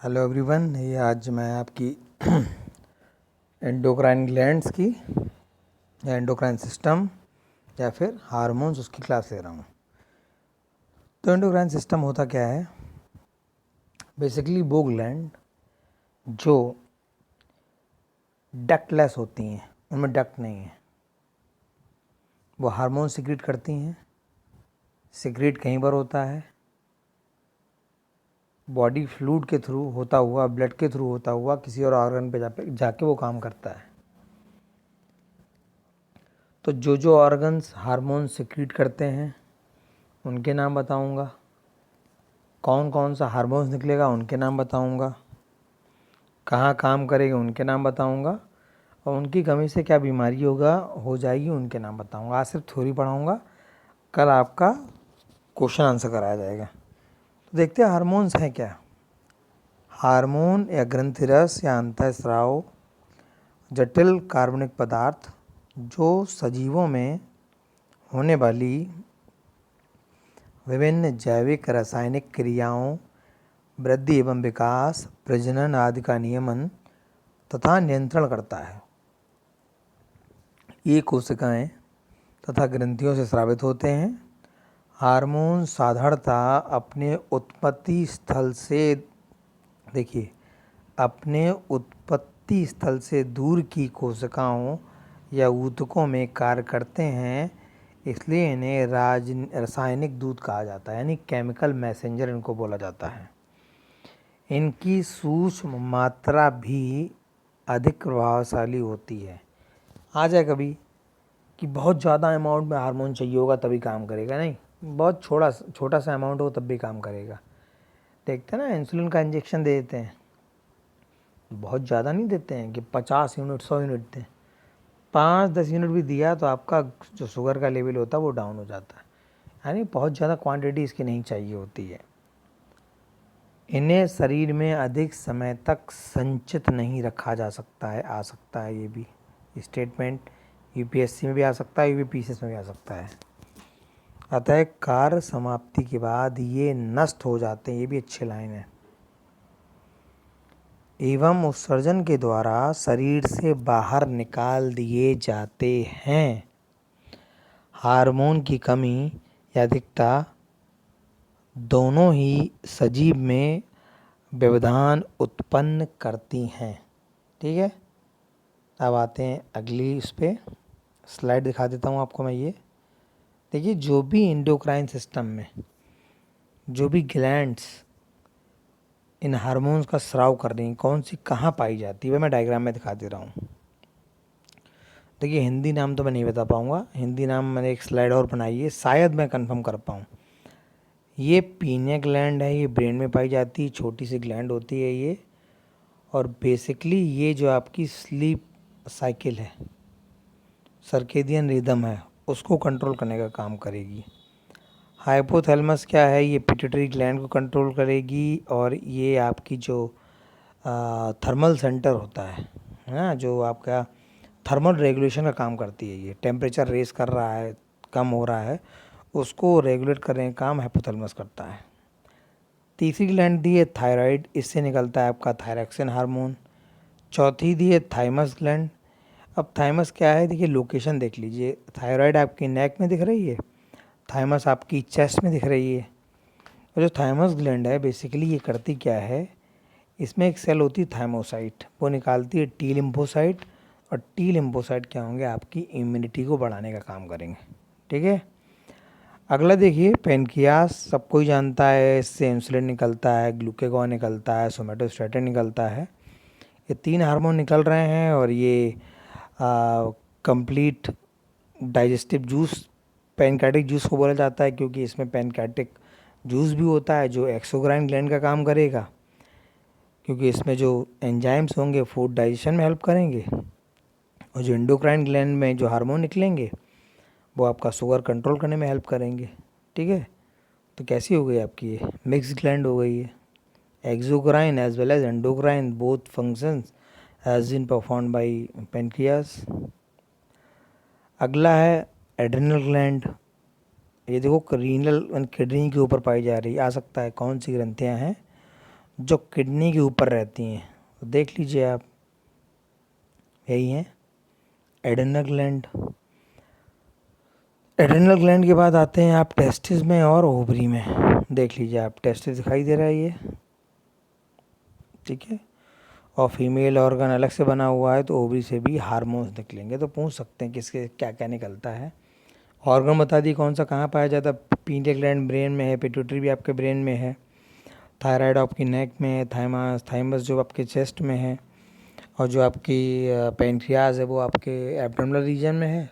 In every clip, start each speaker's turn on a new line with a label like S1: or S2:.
S1: Hello everyone, ये आज मैं आपकी एंडोक्राइन ग्लैंड्स की या एंडोक्राइन सिस्टम या फिर हार्मोन्स उसकी क्लास ले रहा हूँ। तो एंडोक्राइन सिस्टम होता क्या है? बेसिकली वो ग्लैंड जो डक्टलेस होती हैं, उनमें डक्ट नहीं है, वो हार्मोन सिक्रीट करती हैं। सिक्रीट कहीं पर होता है, बॉडी फ्लूइड के थ्रू होता हुआ, ब्लड के थ्रू होता हुआ किसी और ऑर्गन पे जाके वो काम करता है। तो जो ऑर्गन्स हार्मोन सिक्रीट करते हैं उनके नाम बताऊंगा, कौन कौन सा हार्मोन्स निकलेगा उनके नाम बताऊंगा, कहाँ काम करेगा उनके नाम बताऊंगा, और उनकी कमी से क्या बीमारी हो जाएगी उनके नाम बताऊंगा। आज सिर्फ थ्योरी पढ़ाऊंगा, कल आपका क्वेश्चन आंसर कराया जाएगा। तो देखते हैं हार्मोन्स हैं क्या। हार्मोन या ग्रंथिरस या अंतःस्राव जटिल कार्बनिक पदार्थ जो सजीवों में होने वाली विभिन्न जैविक रासायनिक क्रियाओं, वृद्धि एवं विकास, प्रजनन आदि का नियमन तथा नियंत्रण करता है। ये कोशिकाएं तथा ग्रंथियों से स्रावित होते हैं। हार्मोन साधारणतः अपने उत्पत्ति स्थल से दूर की कोशिकाओं या ऊतकों में कार्य करते हैं, इसलिए इन्हें रासायनिक दूत कहा जाता है, यानी केमिकल मैसेंजर इनको बोला जाता है। इनकी सूक्ष्म मात्रा भी अधिक प्रभावशाली होती है। आ जाए कभी कि बहुत ज़्यादा अमाउंट में हार्मोन चाहिए होगा तभी काम करेगा, नहीं, बहुत छोटा सा अमाउंट हो तब भी काम करेगा। देखते हैं ना, इंसुलिन का इंजेक्शन दे देते हैं, बहुत ज़्यादा नहीं देते हैं कि 50 यूनिट 100 यूनिट दें, 5-10 यूनिट भी दिया तो आपका जो शुगर का लेवल होता है वो डाउन हो जाता है। यानी बहुत ज़्यादा क्वांटिटी इसकी नहीं चाहिए होती है। इन्हें शरीर में अधिक समय तक संचित नहीं रखा जा सकता है। आ सकता है ये भी स्टेटमेंट, यूपीएससी में भी आ सकता है, यूपीपीसीएस में भी आ सकता है। अतः कार्य समाप्ति के बाद ये नष्ट हो जाते हैं, ये भी अच्छी लाइन है, एवं उत्सर्जन के द्वारा शरीर से बाहर निकाल दिए जाते हैं। हार्मोन की कमी या अधिकता दोनों ही सजीव में व्यवधान उत्पन्न करती हैं। ठीक है, अब आते हैं अगली उस पर, स्लाइड दिखा देता हूँ आपको मैं। ये देखिए, जो भी एंडोक्राइन सिस्टम में जो भी ग्लैंड्स इन हार्मोन्स का स्राव कर रही हैं, कौन सी कहाँ पाई जाती है, वह मैं डायग्राम में दिखा दे रहा हूँ। देखिए, हिंदी नाम तो मैं नहीं बता पाऊँगा, हिंदी नाम मैंने एक स्लाइड और बनाई है, शायद मैं कंफर्म कर पाऊँ। ये पीनियल ग्लैंड है, ये ब्रेन में पाई जाती है, छोटी सी ग्लैंड होती है ये, और बेसिकली ये जो आपकी स्लीप साइकिल है, सर्केडियन रिदम है, उसको कंट्रोल करने का काम करेगी। हाइपोथैलेमस क्या है, ये पिट्यूटरी ग्लैंड को कंट्रोल करेगी, और ये आपकी जो थर्मल सेंटर होता है ना, जो आपका थर्मल रेगुलेशन का काम करती है। ये टेम्परेचर रेस कर रहा है, कम हो रहा है, उसको रेगुलेट करने का काम हाइपोथैलेमस करता है। तीसरी ग्लैंड दी है थायराइड, इससे निकलता है आपका थायरॉक्सिन हार्मोन। चौथी दी है थाइमस ग्लैंड। अब थाइमस क्या है, देखिए लोकेशन देख लीजिए, थायराइड आपकी नेक में दिख रही है, थाइमस आपकी चेस्ट में दिख रही है। और जो थाइमस ग्लैंड है बेसिकली ये करती क्या है, इसमें एक सेल होती है थाइमोसाइट, वो निकालती है टी लिम्फोसाइट, और टी लिम्फोसाइट क्या होंगे, आपकी इम्यूनिटी को बढ़ाने का काम करेंगे। ठीक है, अगला देखिए पेनक्रियास, सबको ही जानता है, इससे इंसुलिन निकलता है, ग्लूकागॉन निकलता है, सोमेटोस्टेटिन निकलता है। ये 3 हार्मोन निकल रहे हैं, और ये complete digestive juice pancreatic juice को बोला जाता है, क्योंकि इसमें पैनक्रियाटिक जूस भी होता है जो एक्सोक्राइन ग्लैंड का काम करेगा, क्योंकि इसमें जो एंजाइम्स होंगे फूड डाइजेशन में हेल्प करेंगे, और जो एंडोक्राइन ग्लैंड में जो हार्मोन निकलेंगे वो आपका शुगर कंट्रोल करने में हेल्प करेंगे। ठीक है, तो कैसी हो गई आपकी ये मिक्स ग्लैंड हो गई है। Exocrine as well as endocrine both functions has been performed by pancreas. अगला है एड्रिनल ग्लैंड। ये देखो रीनल किडनी के ऊपर पाई जा रही, आ सकता है कौन सी ग्रंथियां हैं जो किडनी के ऊपर रहती हैं, तो देख लीजिए आप, यही है एड्रिनल ग्लैंड। एड्रिनल ग्लैंड के बाद आते हैं आप टेस्टिस में और ओवरी में। देख लीजिए आप, टेस्टिस दिखाई दे रहा है ये, ठीक है, और फीमेल ऑर्गन अलग से बना हुआ है, तो ओवरी से भी हार्मोन्स निकलेंगे। तो पूछ सकते हैं किसके क्या क्या निकलता है। ऑर्गन बता दी कौन सा कहाँ पाया जाता है। पीनियल ग्लैंड ब्रेन में है, पिट्यूटरी भी आपके ब्रेन में है, थायराइड आपकी नेक में है, थाइमस जो आपके चेस्ट में है, और जो आपकी पेनक्रियाज है वो आपके एब्डोमिनल रीजन में है।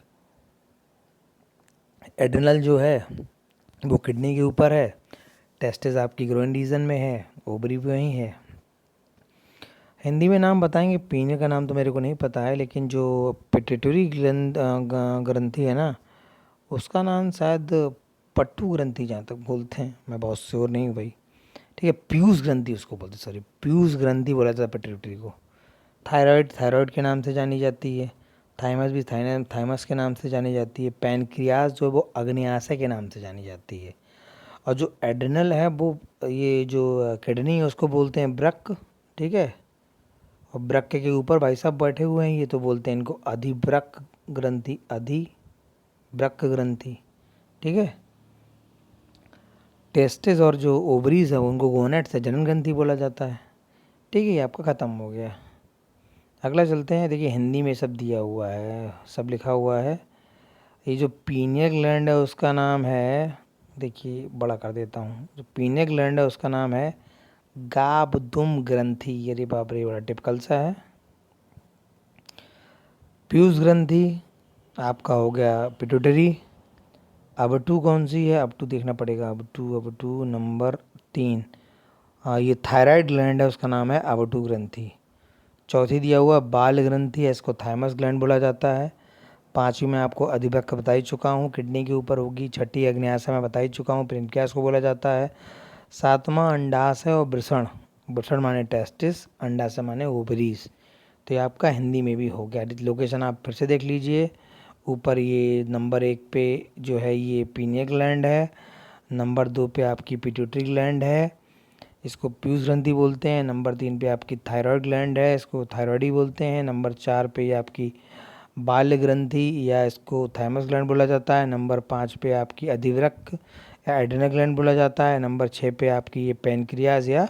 S1: एड्रिनल जो है वो किडनी के ऊपर है, टेस्टिस आपकी ग्रोइन रीजन में है, ओवरी भी वहीं है। हिंदी में नाम बताएंगे, पीने का नाम तो मेरे को नहीं पता है, लेकिन जो पिट्यूटरी ग्रंथि है ना, उसका नाम शायद पट्टू ग्रंथि जहाँ तक बोलते हैं, मैं बहुत श्योर नहीं हूँ भाई, ठीक है। पीयूष ग्रंथि उसको बोलते, सॉरी पीयूष ग्रंथि बोला जाता है पिट्यूटरी को। थायराइड के नाम से जानी जाती है। थाइमस भी थाइमस के नाम से जानी जाती है। पैनक्रियाज जो है वो अग्न्याशय के नाम से जानी जाती है। और जो एड्रिनल है वो, ये जो किडनी है उसको बोलते हैं वृक्क, ठीक है। और वृक्क के ऊपर भाई साहब बैठे हुए हैं ये, तो बोलते हैं इनको अधिवृक्क ग्रंथि, अधिवृक्क ग्रंथि, ठीक है। टेस्टिस और जो ओवरीज है उनको गोनेट्स है, जनन ग्रंथि बोला जाता है, ठीक है। ये आपका ख़त्म हो गया। अगला चलते हैं, देखिए हिंदी में सब दिया हुआ है, सब लिखा हुआ है। ये जो पीनियल ग्लैंड है उसका नाम है, देखिए बड़ा कर देता हूँ, जो पीनियल ग्लैंड है उसका नाम है गाबदुम ग्रंथि। अरे बाप रे, बड़ा टिपिकल सा है। पीयूष ग्रंथि आपका हो गया पिट्यूटरी। अब टू कौन सी है, अब टू देखना पड़ेगा, अब टू नंबर 3। ये थायराइड ग्लैंड है, उसका नाम है अब टू ग्रंथि। चौथी दिया हुआ बाल ग्रंथि है, इसको थाइमस ग्लैंड बोला जाता है। पांचवी में आपको अधिवृक्क बता ही चुका हूँ, किडनी के ऊपर होगी। छठी अग्न्याशय में बता ही चुका हूँ, पेनक्रियास को बोला जाता है। सातवां अंडाशय और वृषण, वृषण माने टेस्टिस, अंडाशय माने ओवरीज। तो ये आपका हिंदी में भी हो गया। लोकेशन आप फिर से देख लीजिए, ऊपर ये नंबर 1 पे जो है ये पीनियल ग्लैंड है, नंबर 2 पे आपकी पिट्यूटरी ग्लैंड है, इसको पीयूष ग्रंथि बोलते हैं। नंबर 3 पे आपकी थायराइड ग्लैंड है, इसको थायराइड ही बोलते हैं। नंबर 4 पे ये आपकी बाल्य ग्रंथि या इसको थाइमस ग्लैंड बोला जाता है। नंबर 5 पे आपकी अधिवृक्क या एड्रिनल ग्लैंड बोला जाता है। नंबर 6 पे आपकी ये पेनक्रियाज या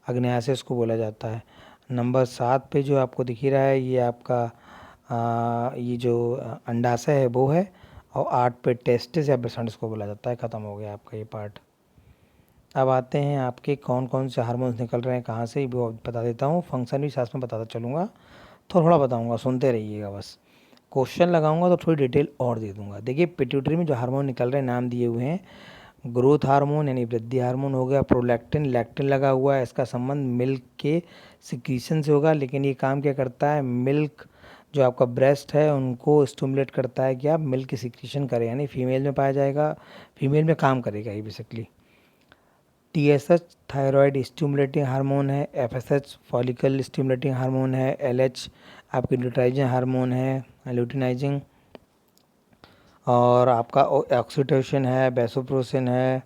S1: अग्न्याशय इसको बोला जाता है। नंबर 7 पे जो आपको दिख ही रहा है ये आपका ये जो अंडाशय है वो है। और 8 पे टेस्टिस या वृषण इसको बोला जाता है। ख़त्म हो गया आपका ये पार्ट। अब आते हैं आपके कौन कौन से हार्मोन्स निकल रहे हैं कहाँ से, वो बता देता हूँ। फंक्शन भी साथ में बताता चलूँगा, थोड़ा बताऊँगा, सुनते रहिएगा बस। क्वेश्चन लगाऊंगा तो थोड़ी डिटेल और दे दूंगा। देखिए पिट्यूटरी में जो हार्मोन निकल रहे हैं नाम दिए हुए हैं, ग्रोथ हार्मोन यानी वृद्धि हार्मोन हो गया, प्रोलैक्टिन, लैक्टिन लगा हुआ है, इसका संबंध मिल्क के सिक्रीशन से होगा। लेकिन ये काम क्या करता है, मिल्क जो आपका ब्रेस्ट है उनको स्टिमुलेट करता है कि आप मिल्क की सिक्रीशन करें, यानी फीमेल में पाया जाएगा, फीमेल में काम करेगा ये basically. TSH thyroid stimulating hormone है, FSH फॉलिकल स्टिमुलेटिंग हार्मोन है, LH आपकी ल्यूटाइजिंग हार्मोन है, ल्यूटिनाइजिंग, और आपका ऑक्सीटोसिन है, वैसोप्रेसिन है,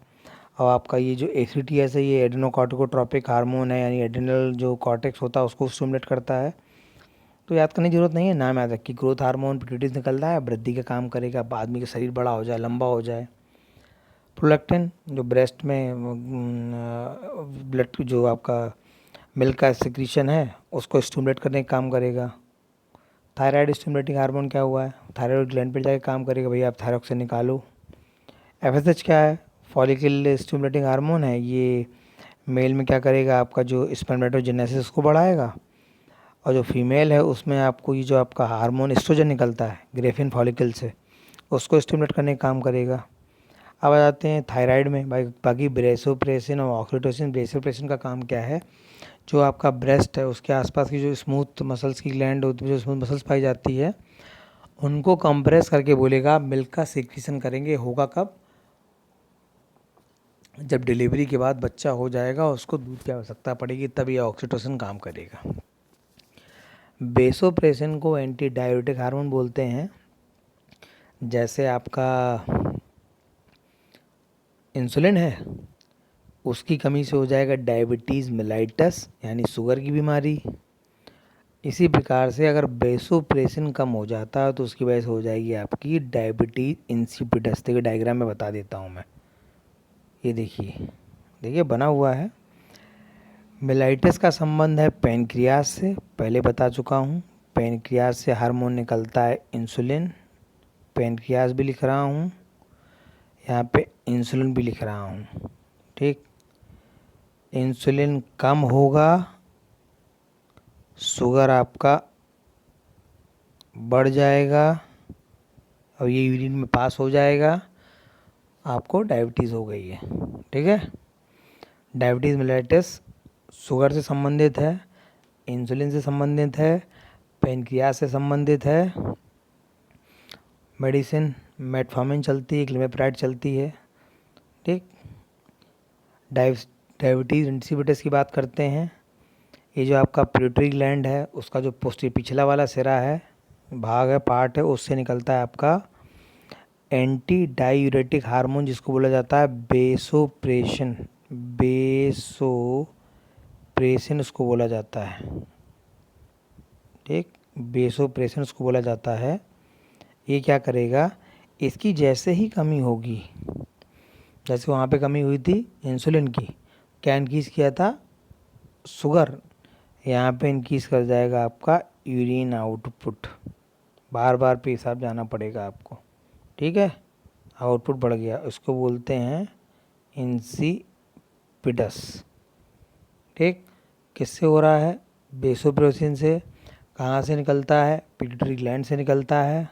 S1: और आपका ये जो ACTS है ये एड्रेनोकॉर्टिकोट्रोपिक हार्मोन है, यानी एड्रिनल जो कॉर्टेक्स होता है उसको स्टिमुलेट करता है। तो याद करने की जरूरत नहीं है, नाम याद रखिए। ग्रोथ हार्मोन पिट्यूटरी से निकलता है, वृद्धि का काम करेगा, आदमी का शरीर बड़ा हो जाए, लंबा हो जाए। प्रोलैक्टिन जो ब्रेस्ट में ब्लड जो आपका मिल्क का सिक्रीशन है उसको स्टिमुलेट करने का काम करेगा। थायराइड स्टिमुलेटिंग हार्मोन क्या हुआ है, थायराइड ग्लैंड पर जाकर काम करेगा, भैया आप थायरॉक्सिन निकालो। FSH क्या है, फॉलिकल स्टिमुलेटिंग हार्मोन है, ये मेल में क्या करेगा, आपका जो स्पर्मेटोजेनेसिस को बढ़ाएगा। और जो फीमेल है उसमें आपको ये जो आपका हार्मोन एस्ट्रोजन निकलता है ग्रेफिन फॉलिकल से, उसको स्टिमुलेट करने का काम करेगा। अब आ जाते हैं थायराइड में। बाकी ब्रेसोप्रेसिन और ऑक्सीटोसिन। ब्रेसोप्रेसिन का काम क्या है, जो आपका ब्रेस्ट है उसके आसपास की जो स्मूथ मसल्स की ग्लैंड होती है, जो स्मूथ मसल्स पाई जाती है, उनको कंप्रेस करके बोलेगा मिल्क का सिक्रीशन करेंगे। होगा कब, जब डिलीवरी के बाद बच्चा हो जाएगा, उसको दूध की आवश्यकता पड़ेगी, तब ये ऑक्सीटोसिन काम करेगा। बेसोप्रेसिन को एंटी डायबिटिक हार्मोन बोलते हैं। जैसे आपका इंसुलिन है उसकी कमी से हो जाएगा डायबिटीज़ मेलाइटस यानी शुगर की बीमारी। इसी प्रकार से अगर वैसोप्रेसिन कम हो जाता है तो उसकी वजह से हो जाएगी आपकी डायबिटीज़ इंसिपिडस। देखिए डायग्राम में बता देता हूँ मैं, ये देखिए बना हुआ है। मेलाइटिस का संबंध है पैनक्रियास से, पहले बता चुका हूँ। पैनक्रियास से हार्मोन निकलता है इंसुलिन, पैनक्रियास भी लिख रहा हूँ, यहाँ पे इंसुलिन भी लिख रहा हूँ। ठीक, इंसुलिन कम होगा, शुगर आपका बढ़ जाएगा और ये यूरिन में पास हो जाएगा, आपको डायबिटीज़ हो गई है। ठीक है, डायबिटीज़ मेलाइटिस शुगर से संबंधित है, इंसुलिन से संबंधित है, पैनक्रियास से संबंधित है। मेडिसिन मेटफॉर्मिन चलती है, ग्लिमेप्राइड चलती है। ठीक, डायबिटीज़ इंसिपिडस की बात करते हैं। ये जो आपका पिट्यूटरी ग्लैंड है उसका जो पिछला वाला सिरा है, भाग है, पार्ट है, उससे निकलता है आपका एंटी डायूरेटिक हार्मोन जिसको बोला जाता है बेसोप्रेसिन। बेसोप्रेसिन उसको बोला जाता है। ठीक, बेसोप्रेसिन उसको बोला जाता है। ये क्या करेगा, इसकी जैसे ही कमी होगी, जैसे वहाँ पे कमी हुई थी इंसुलिन की, क्या इंक्रीज़ किया था, शुगर, यहाँ पे इंक्रीज कर जाएगा आपका यूरिन आउटपुट। बार बार पेशाब जाना पड़ेगा आपको। ठीक है, आउटपुट बढ़ गया, इसको बोलते हैं इंसिपिडस। ठीक, किससे हो रहा है, बेसोप्रेसिन से। कहाँ से निकलता है, पिट्यूटरी ग्लैंड से निकलता है।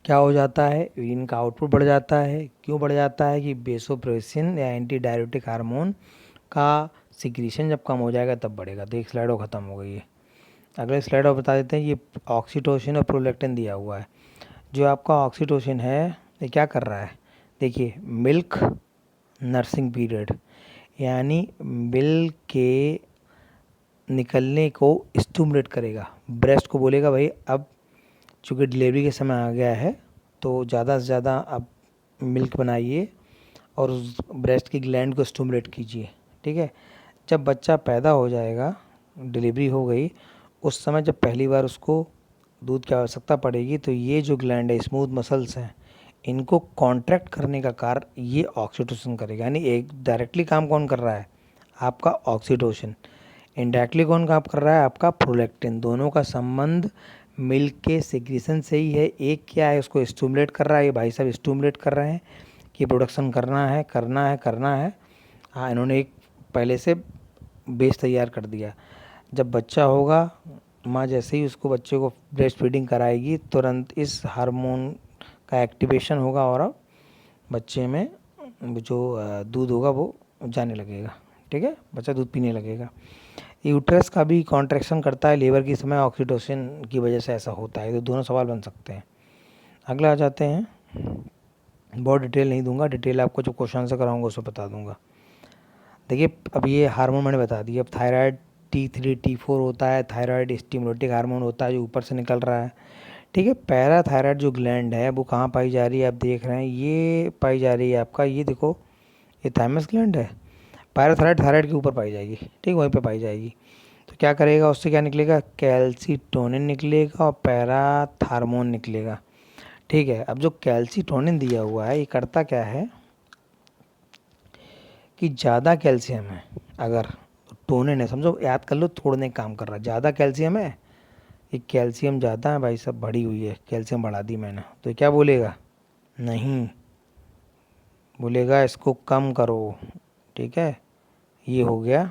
S1: क्या हो जाता है, यूरिन का आउटपुट बढ़ जाता है। क्यों बढ़ जाता है कि बेसोप्रेसिन या एंटी डायरेटिक हार्मोन का सिक्रीशन जब कम हो जाएगा तब बढ़ेगा। देख स्लाइड और ख़त्म हो गई है। अगले स्लाइड और बता देते हैं। ये ऑक्सीटोसिन और प्रोलैक्टिन दिया हुआ है। जो आपका ऑक्सीटोसिन है ये क्या कर रहा है, देखिए मिल्क नर्सिंग पीरियड, यानी मिल्क के निकलने को स्टिमुलेट करेगा। ब्रेस्ट को बोलेगा भाई अब चूँकि डिलीवरी के समय आ गया है तो ज़्यादा से ज़्यादा अब मिल्क बनाइए और उस ब्रेस्ट की ग्लैंड को स्टिमुलेट कीजिए। ठीक है, जब बच्चा पैदा हो जाएगा, डिलीवरी हो गई, उस समय जब पहली बार उसको दूध की आवश्यकता पड़ेगी तो ये जो ग्लैंड है, स्मूथ मसल्स हैं, इनको कॉन्ट्रैक्ट करने का कार्य ये ऑक्सीटोसिन करेगा। यानी एक डायरेक्टली काम कौन कर रहा है, आपका ऑक्सीटोसिन। इनडायरेक्टली कौन काम कर रहा है, आपका प्रोलैक्टिन। दोनों का संबंध मिल्क के सिक्रीशन से ही है। एक क्या है, उसको स्टिमुलेट कर रहा है, ये भाई साहब स्टिमुलेट कर रहे हैं कि प्रोडक्शन करना है। हाँ, इन्होंने एक पहले से बेस तैयार कर दिया। जब बच्चा होगा, माँ जैसे ही उसको बच्चे को ब्रेस्ट फीडिंग कराएगी तुरंत इस हार्मोन का एक्टिवेशन होगा और अब बच्चे में जो दूध होगा वो जाने लगेगा। ठीक है, बच्चा दूध पीने लगेगा। यूट्रस का भी कॉन्ट्रैक्शन करता है लेबर के समय, ऑक्सीटोसिन की वजह से ऐसा होता है। तो दोनों सवाल बन सकते हैं। अगला आ जाते हैं, बहुत डिटेल नहीं दूंगा, डिटेल आपको जो क्वेश्चन से कराऊंगा उसको बता दूंगा। देखिए अब ये हार्मोन मैंने बता दिया। अब थायराइड T3 T4 होता है, थायराइड स्टिमुलेटिंग हार्मोन होता है जो ऊपर से निकल रहा है। ठीक है, पैराथायराइड जो ग्लैंड है वो कहाँ पाई जा रही है, आप देख रहे हैं ये पाई जा रही है आपका, ये देखो ये थाइमस ग्लैंड है। पैराथायराइड थायराइड के ऊपर पाई जाएगी। ठीक, वहीं पे पाई जाएगी। तो क्या करेगा, उससे क्या निकलेगा, कैल्सीटोनिन निकलेगा और पैराथार्मोन निकलेगा। ठीक है, अब जो कैल्सीटोनिन दिया हुआ है ये करता क्या है कि ज़्यादा कैल्शियम है अगर, टोनिन है, समझो याद कर लो, तोड़ने का काम कर रहा है। ज़्यादा कैल्शियम है, ये कैल्शियम ज़्यादा है भाई साहब, बढ़ी हुई है, कैल्शियम बढ़ा दी मैंने, तो क्या बोलेगा, नहीं बोलेगा इसको कम करो। ठीक है, ये हो गया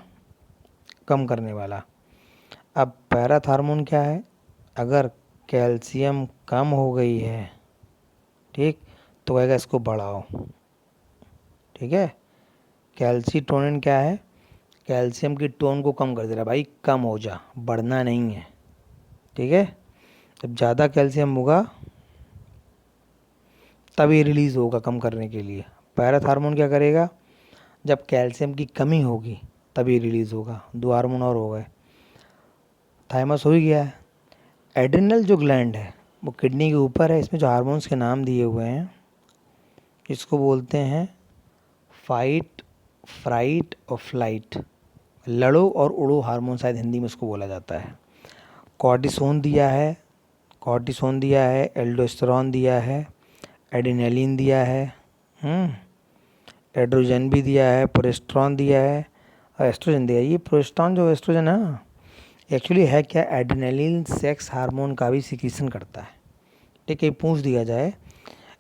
S1: कम करने वाला। अब पैराथार्मोन क्या है, अगर कैल्शियम कम हो गई है, ठीक, तो कहेगा इसको बढ़ाओ। ठीक है, कैल्सीटोनिन क्या है, कैल्शियम की टोन को कम कर दे रहा है, भाई कम हो जा, बढ़ना नहीं है। ठीक है, जब ज़्यादा कैल्शियम होगा तभी रिलीज़ होगा कम करने के लिए। पैराथार्मोन क्या करेगा, जब कैल्शियम की कमी होगी तभी रिलीज़ होगा। दो हार्मोन और हो गए। थाइमस हो ही गया है। एड्रिनल जो ग्लैंड है वो किडनी के ऊपर है। इसमें जो हार्मोन्स के नाम दिए हुए हैं इसको बोलते हैं फाइट फ्राइट और फ्लाइट, लड़ो और उड़ो हार्मोन शायद हिंदी में उसको बोला जाता है। कॉर्टिसोन दिया है, एल्डोस्टेरॉन दिया है, एड्रेनलिन दिया है, एड्रोजन भी दिया है, प्रोजेस्टेरॉन दिया है और एस्ट्रोजन दिया है। ये प्रोजेस्टेरॉन जो एस्ट्रोजन है ना, एक्चुअली है क्या, एड्रेनलिन सेक्स हार्मोन का भी सिक्रीशन करता है। ठीक है, पूछ दिया जाए,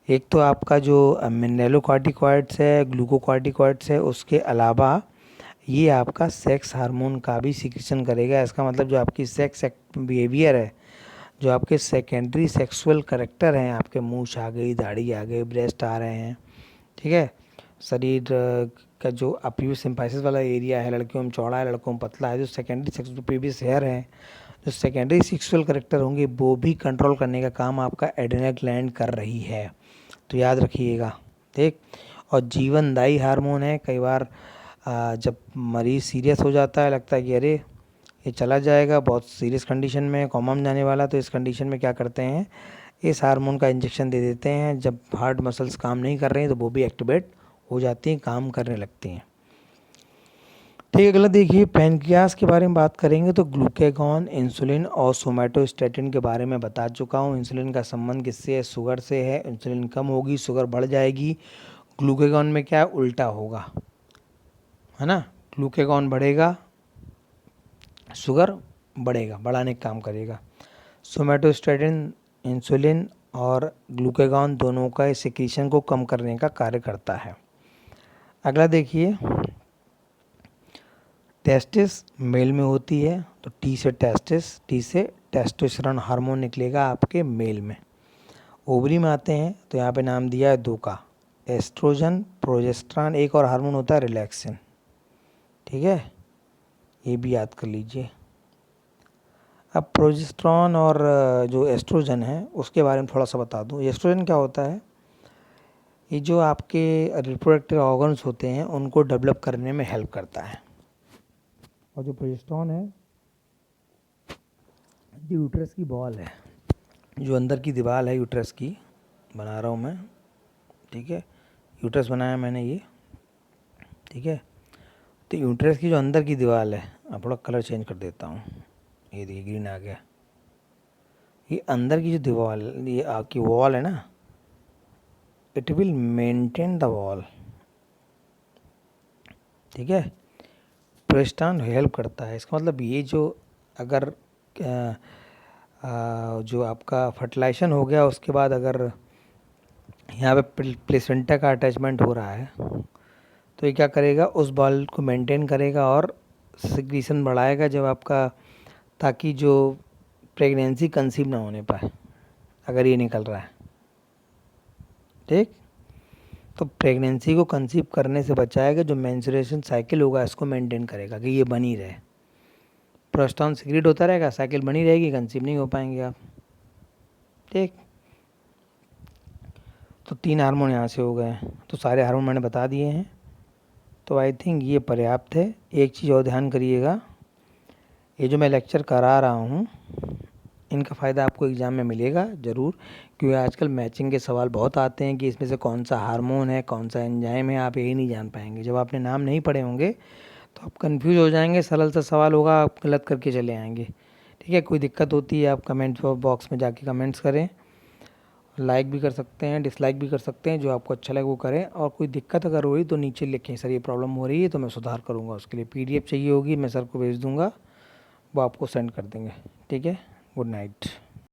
S1: एक तो आपका जो मिनरलोकॉर्टिकॉइड्स है, ग्लूकोकॉर्टिकॉइड्स है, उसके अलावा ये आपका सेक्स हार्मोन का भी सिक्रीशन करेगा। इसका मतलब जो आपकी सेक्स बिहेवियर है, जो आपके सेकेंडरी सेक्सुअल करेक्टर हैं, आपके मूंछ आ गई, दाढ़ी आ गई, ब्रेस्ट आ रहे हैं, ठीक है, शरीर का जो अप्यूस सिम्पाइसिस वाला एरिया है, लड़कियों में चौड़ा है, लड़कों में पतला है, जो सेकेंडरी सेक्सुअल प्रीवियस हेयर है, जो सेकेंडरी सेक्सुअल करेक्टर होंगे, वो भी कंट्रोल करने का काम आपका एड्रेनल ग्लैंड कर रही है। तो याद रखिएगा, ठीक। और जीवनदायी हार्मोन है। कई बार जब मरीज़ सीरियस हो जाता है, लगता है कि अरे ये चला जाएगा, बहुत सीरियस कंडीशन में, कोमा में जाने वाला, तो इस कंडीशन में क्या करते हैं, इस हार्मोन का इंजेक्शन दे देते हैं। जब हार्ट मसल्स काम नहीं कर रहे हैं तो वो भी एक्टिवेट हो जाती हैं, काम करने लगती हैं। ठीक है, अगला देखिए, पैनक्रियास के बारे में बात करेंगे तो ग्लूकेगॉन, इंसुलिन और सोमैटोस्टेटिन के बारे में बता चुका हूँ। इंसुलिन का संबंध किससे है, शुगर से है। इंसुलिन कम होगी, शुगर बढ़ जाएगी। ग्लूकेगॉन में क्या है, उल्टा होगा, है ना, ग्लूकेगॉन बढ़ेगा, शुगर बढ़ेगा, बढ़ाने का काम करेगा। सोमैटोस्टेटिन इंसुलिन और ग्लूकेगॉन दोनों का सिक्रीशन को कम करने का कार्य करता है। अगला देखिए, टेस्टिस मेल में होती है, तो टी से टेस्टोस्टेरोन हार्मोन निकलेगा आपके मेल में। ओवरी में आते हैं तो यहाँ पे नाम दिया है दो का, एस्ट्रोजन, प्रोजेस्टेरॉन, एक और हार्मोन होता है रिलैक्सिन। ठीक है, ये भी याद कर लीजिए। अब प्रोजेस्टेरॉन और जो एस्ट्रोजन है उसके बारे में थोड़ा सा बता दूं। एस्ट्रोजन क्या होता है, ये जो आपके रिप्रोडक्टिव ऑर्गन्स होते हैं उनको डेवलप करने में हेल्प करता है। और जो प्रोजेस्टेरॉन है, जो यूट्रस की बॉल है, जो अंदर की दीवार है यूट्रस की, बना रहा हूँ मैं, ठीक है, यूट्रस बनाया मैंने ये, ठीक है। तो यूट्रस की जो अंदर की दीवार है, अब थोड़ा कलर चेंज कर देता हूँ, ये देखिए ग्रीन आ गया। ये अंदर की जो दीवार, ये आपकी वॉल है ना, it will maintain the wall, ठीक है। प्रोजेस्टेरॉन हेल्प करता है। इसका मतलब ये जो अगर जो आपका फर्टिलाइजेशन हो गया, उसके बाद अगर यहाँ पे प्लेसेंटा का अटैचमेंट हो रहा है, तो ये क्या करेगा, उस बॉल को मेंटेन करेगा और सिक्रीशन बढ़ाएगा जब आपका, ताकि जो प्रेगनेंसी कंसीव ना होने पाए अगर ये निकल रहा है, ठीक। तो प्रेगनेंसी को कंसीव करने से बचाएगा, जो मेंस्ट्रुएशन साइकिल होगा इसको मेंटेन करेगा कि ये बनी रहे। प्रोजेस्टेरॉन सिक्रीट होता रहेगा, साइकिल बनी रहेगी, कंसीव नहीं हो पाएंगे आप, ठीक। तो 3 हार्मोन यहाँ से हो गए, तो सारे हार्मोन मैंने बता दिए हैं। तो आई थिंक ये पर्याप्त है। एक चीज़ और ध्यान करिएगा, ये जो मैं लेक्चर करा रहा हूँ, इनका फ़ायदा आपको एग्ज़ाम में मिलेगा ज़रूर, क्योंकि आजकल मैचिंग के सवाल बहुत आते हैं कि इसमें से कौन सा हार्मोन है, कौन सा एंजाइम है, आप यही नहीं जान पाएंगे। जब आपने नाम नहीं पढ़े होंगे तो आप कंफ्यूज हो जाएंगे, सरल सा सवाल होगा, आप गलत करके चले आएंगे, ठीक है। कोई दिक्कत होती है आप कमेंट बॉक्स में जाके कमेंट्स करें, लाइक भी कर सकते हैं, डिसलाइक भी कर सकते हैं, जो आपको अच्छा लगे वो करें। और कोई दिक्कत अगर हुई तो नीचे लिखें, सर ये प्रॉब्लम हो रही है, तो मैं सुधार करूँगा। उसके लिए PDF चाहिए होगी, मैं सर को भेज दूँगा, वो आपको सेंड कर देंगे, ठीक है। Good night.